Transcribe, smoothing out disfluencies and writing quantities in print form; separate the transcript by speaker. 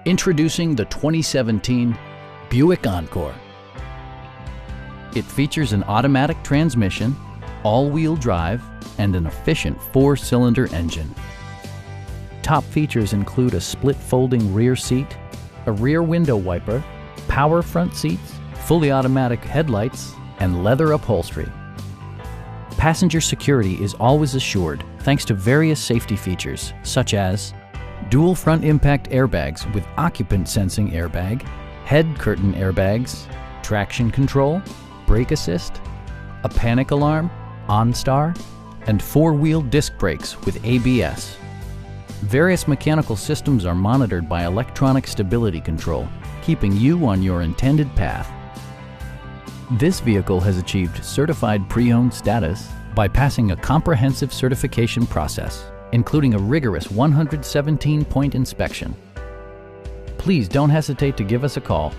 Speaker 1: Introducing the 2017 Buick Encore. It features an automatic transmission, all-wheel drive, and an efficient 4-cylinder engine. Top features include a split folding rear seat, a rear window wiper, power front seats, fully automatic headlights, and leather upholstery. Passenger security is always assured thanks to various safety features such as dual front impact airbags with occupant sensing airbag, head curtain airbags, traction control, brake assist, a panic alarm, OnStar, and 4-wheel disc brakes with ABS. Various mechanical systems are monitored by electronic stability control, keeping you on your intended path. This vehicle has achieved certified pre-owned status by passing a comprehensive certification process, including a rigorous 117-point inspection. Please don't hesitate to give us a call